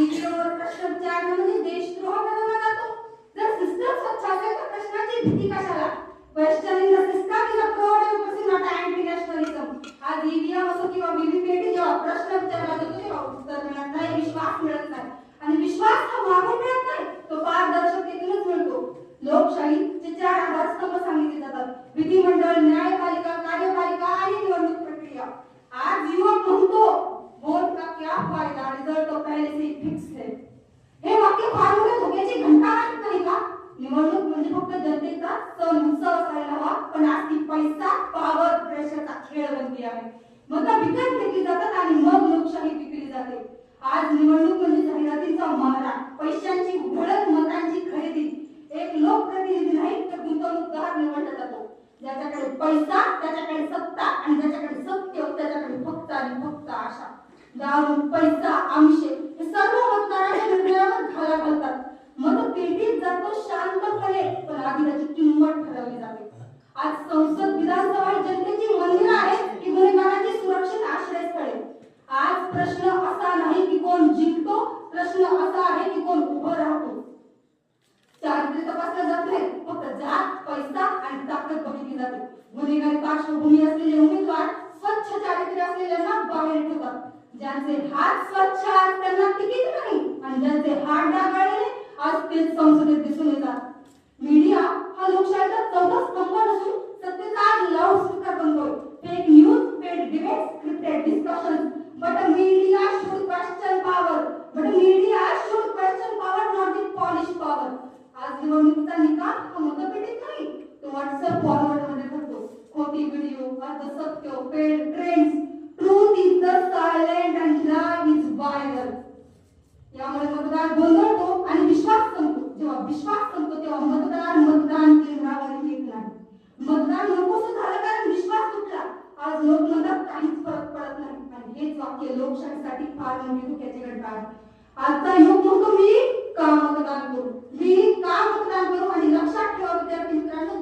ईव्हीएमवर प्रश्न विचारण्यामध्ये देशद्रोह ठरवला जातो. जर सिस्टम स्वच्छ असेल तर प्रश्नाची भीती कशाला? Questioning the system is a product not anti nationalism. आज ईव्हीएम असो किंवा व्हीव्हीपॅट जेव्हा प्रश्न विचारला जातो तेव्हा उत्तर मिळत नाही, विश्वास मिळत नाही. आणि विश्वास हा मागून मिळत नाही, तो पारदर्शकतेतूनच मिळतो. लोकशाहीचे 4 आधारस्तंभ सांगितले जातात: विधिमंडळ, न्यायपालिका, कार्यपालिका आणि निवडणूक प्रक्रिया. आज युवक म्हणतो वोट का क्या फायदा, रिजल्ट तो पहले से फिक्स है. हे वाक्य फार मोठ्या धोक्याची घंटा वाजत नाही का? निवडणूक म्हणजे फक्त जनतेचा सण उत्सव असायला हवा, पण आज ती पैसा, पॉवर, प्रेशरचा खेळ बनली आहे. मतं विकत घेतली जातात आणि मग लोकशाही विकली जाते. आज निवडणूक म्हणजे जाहिरातींचा मारा, पैशांची उधळण, मतांची खरेदी. एक लोकप्रतिनिधी नाही तर गुंतवणूकदार निवडला जातो. ज्याच्याकडे पैसा त्याच्याकडे सत्ता, आणि ज्याच्याकडे सत्य त्याच्याकडे फक्त आणि फक्त आशा. दारू, पैसा, आमिषे हे सर्व मतदाराच्या निर्णयावर घाला घालतात. मत पेटीत जातो शांतपणे, पण आधी त्याची किंमत ठरवली जाते. आज संसद, विधानसभा जनतेची मंदिरं आहेत की गुन्हेगारांची सुरक्षित आश्रयस्थळे? आज प्रश्न असा नाही की कोण जिंकतो, प्रश्न असा आहे की कोण उभं राहतो. चारित्र्य तपासलं जात नाही, फक्त जात, पैसा आणि ताकद बघितली जाते. गुन्हेगारी पार्श्वभूमी असलेले उमेदवार स्वच्छ चारित्र्य असलेल्यांना बाहेर ठेवतात. ज्यांचे हात स्वच्छ आहेत त्यांना तिकीट नाही, आणि ज्यांचे हात डागाळलेले आज तेच संसदेत दिसून येतात. मीडिया हा लोकशाहीचा 4था स्तंभ नसून सत्तेचा आज लाऊडस्पीकर बनतोय. Fake news, paid debates, scripted discussions, but the media should question power. But the media should question power, not the polished power. आज निवडणुकीचा निकाल हा मतपेटीत नाही, तो व्हॉट्सअप फॉरवर्ड मध्ये ठरतो. खोटी व्हिडिओ, अर्धसत्य, paid trends, truth is the silent and lie is viral. यामुळे मतदार गोंधळतो आणि विश्वास संपतो. जेव्हा विश्वास संपतो तेव्हा मतदार मतदान केंद्रावर येत नाही. मतदान नकोसं झालं कारण विश्वास तुटला. आज लोक म्हणतात काहीच फरक पडत नाही, आणि हेच वाक्य लोकशाहीसाठी फार मोठी धोक्याची घंटा आहे. आजचा युवक म्हणतो मी का मतदान करू, मी का मतदान करू. आणि लक्षात ठेवा विद्यार्थी मित्रांनो,